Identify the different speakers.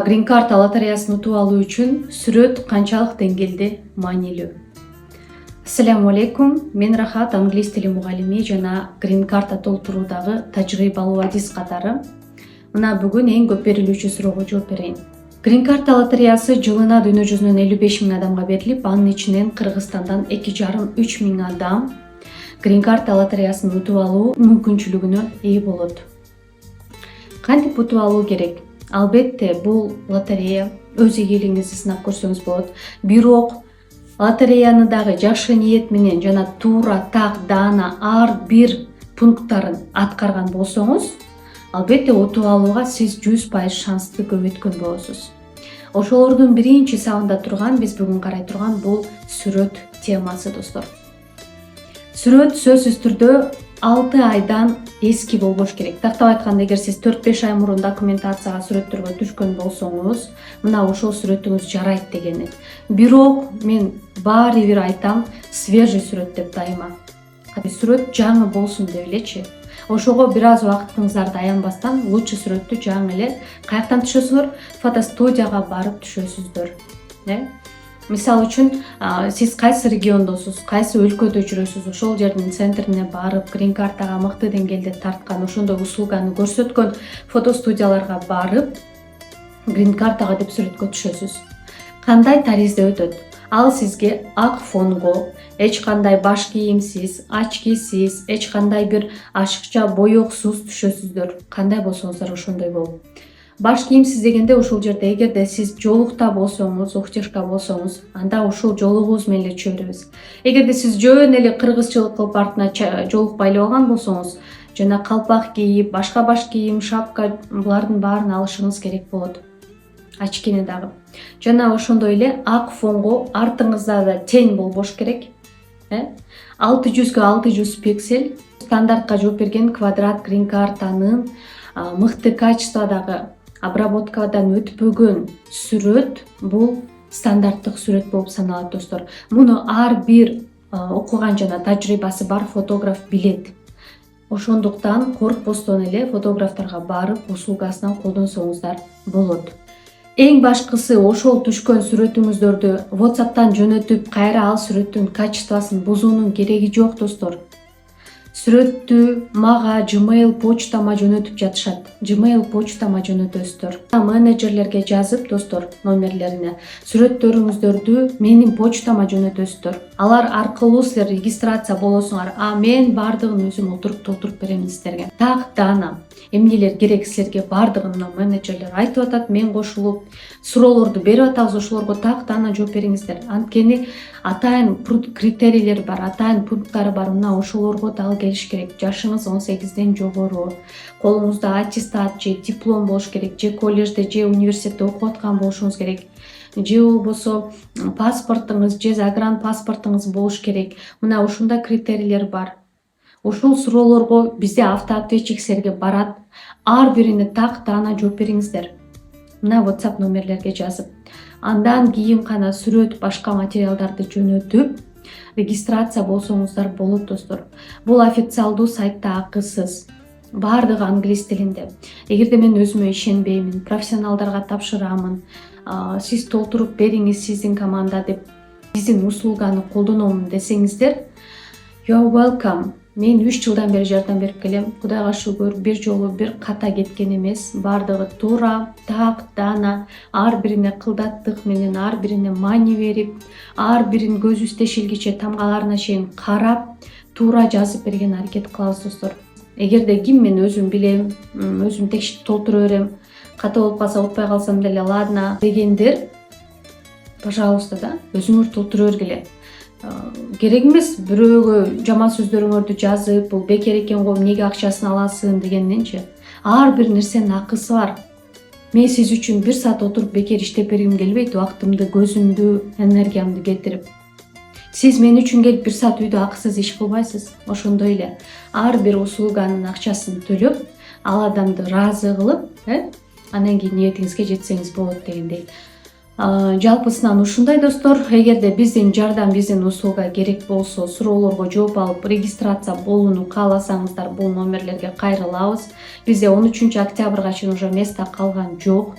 Speaker 1: Green Card лотереясын утуп алуу үчүн сүрөт канчалык деңгээлде маанилүү? Ассаламу алейкум. Мен Рахат, англис тили мугалими жана Green Card толтуруудагы тажрыйбалуу адис катары. Мына бүгүн эң көп берилүүчү суроого жооп берейин. Green Card лотереясы жылына дүйнө жүзүнөн 55 000 адамга берилип, анын ичинен Кыргызстандан 2,5–3 000 адам Green Card лотереясын утуп алуу мүмкүнчүлүгүнө ээ болот. Кантип утуп алуу керек? Албетте, бул лотерея өз ийгилигиңизди сынап көрсөңүз болот. Бирок лотереяны дагы жакшы ниет менен жана туура так даана ар бир пункттарын аткарган болсоңуз, албетте утуп алууга сиз 100% шансты көбөйткөн болосуз. Ошолордун биринчи сабында турган биз бүгүн карай турган бул сүрөт темасы, достор. Сүрөт сөзсүз түрдө 6 айдан эски болбош керек. Тактап айтканда, эгер сиз 4–5 ай мурун документацияга сүрөттөргө түшкөн болсоңуз, мына ошол сүрөтүңүз жарайт дегени. Бирок мен баары бир айтам, свежий сүрөт деп дайыма. Сүрөт жаңы болсун деп элечи. Ошого бир аз убактыңыздарды аянбастан лучше сүрөттү жаңы эле каяктан түшөсүңөр? Фотостудияга барып түшөсүздөр. Мисалы үчүн, сиз кайсы региондосуз, кайсы өлкөдө жүрөсүз, ошол жердин центрине барып, Green Card'га мыкты деңгээлде тарткан, ошондой услуганы көрсөткөн фотостудияларга барып, Green Card'га деп сүрөткө түшөсүз. Кандай таризде өтөт? Ал сизге ак фонго, эч кандай баш кийимсиз, очкисиз, эч кандай бир ашыкча боёксуз түшөсүздөр. Кандай болсоңуздар ошондой болуп. Баш кийимсиз дегенде ошол жерде эгерде сиз жолукта болсоңуз, уктешка болсоңуз, анда ошол жолугуңуз менен эле түшө беребиз. Эгерде сиз жөн эле кыргызчылык кылып артына жолукпай эле алган болсоңуз, жана калпак кийип, башка баш кийим, шапка, булардын баарын алышыңыз керек болот. Очкини дагы. Жана ошондой эле ак фонго артыңызда да тең болбош керек. 600x600 пиксель стандартка жооп берген квадрат Green Card'нын мыкты качестводагы обработкадан өтпөгөн сүрөт бул стандарттык сүрөт болуп саналат, достор. Муну ар бир окуган жана тажрыйбасы бар фотограф билет. Ошондуктан коркпостон эле фотографтарга барып услугасынан колдонсоңуздар болот. Эң башкысы, ошол түшкөн сүрөтүңүздөрдү WhatsApp'тан жөнөтүп, кайра ал сүрөттүн качествосын бузуунун кереги жок, достор. Сүрөттү мага Gmail почтама жөнөтүп жатышат. Gmail почтама жөнөтөсүздөр. Менеджерлерге жазып, достор, номерлерине сүрөттөрүңүздөрдү менин почтама жөнөтөсүздөр. Алар аркылуу силер регистрация болосуңар. Мен бардыгын өзүм толтуруп берем силерге. Так даана эмнелер керек силерге бардыгын менеджерлер айтып атат, мен кошулуп суроолорду берип атабыз, ошолорго так даана жооп бериңиздер. Анткени атайын критерийлер бар, атайын пункттары бар. Мына ошолорго дагы келиш керек. Жашыңыз 18ден жогору, колуңузда аттестат же диплом болуш керек, же коллежде же университетте окуп аткан болушуңуз керек, же болбосо паспортуңуз же загран паспортуңуз болуш керек. Мына ушундай критерийлер бар. Ушул суроолорго бизде автоответчик силерге барат. Ар бирине так даана жооп бериңиздер. Мына WhatsApp номерлерге жазып. Андан кийин гана сүрөт, башка материалдарды жөнөтүп, регистрация болсоңуздар болот, достор. Бул официалдуу сайтта акысыз. Бардыгы англис тилинде. Эгерде мен өзүмө ишенбеймин, профессионалдарга тапшырамын, сиз толтуруп бериңиз, сиздин команда деп, биздин услуганы колдономун десеңиздер, you're welcome. Мен 3 жылдан бери жардам берип келем. Кудайга шүгүр, бир жолу бир ката кеткен эмес. Бардыгы туура, так, даана, ар бирине кылдаттык менен, ар бирине маани берип, ар бирин көзүбүз тешилгиче тамгаларына чейин карап, туура жазып берген аракет кылабыз, достор. Эгерде ким мен өзүм билем, өзүм текширип толтура берем, ката болуп калса утпай калсам деле ладно дегендер, пожалуйста, да, өзүңөр толтура бергиле. Керек эмес бирөөгө жаман сөздөрүңөрдү жазып, бул бекер экен го, эмнеге акчасын аласың дегенденчи. Ар бир нерсенин акысы бар. Мен сиз үчүн 1 саат отуруп бекер иштеп бергим келбейт, убактымды, көзүмдү, энергиямды кетирип. Сиз мен үчүн келип 1 саат үйдө акысыз иш кылбайсыз. Ошондой эле ар бир услуганын акчасын төлөп, ал адамды ыраазы кылып, анан кийин ниетиңизге жетсеңиз болот дегендей. Жалпысынан ушундай, достор. Эгерде биздин жардам, биздин услуга керек болсо, суроолорго жооп алып, регистрация болууну кааласаңыздар, бул номерлерге кайрылабыз. Бизде 13 октябрга чейин уже место калган жок.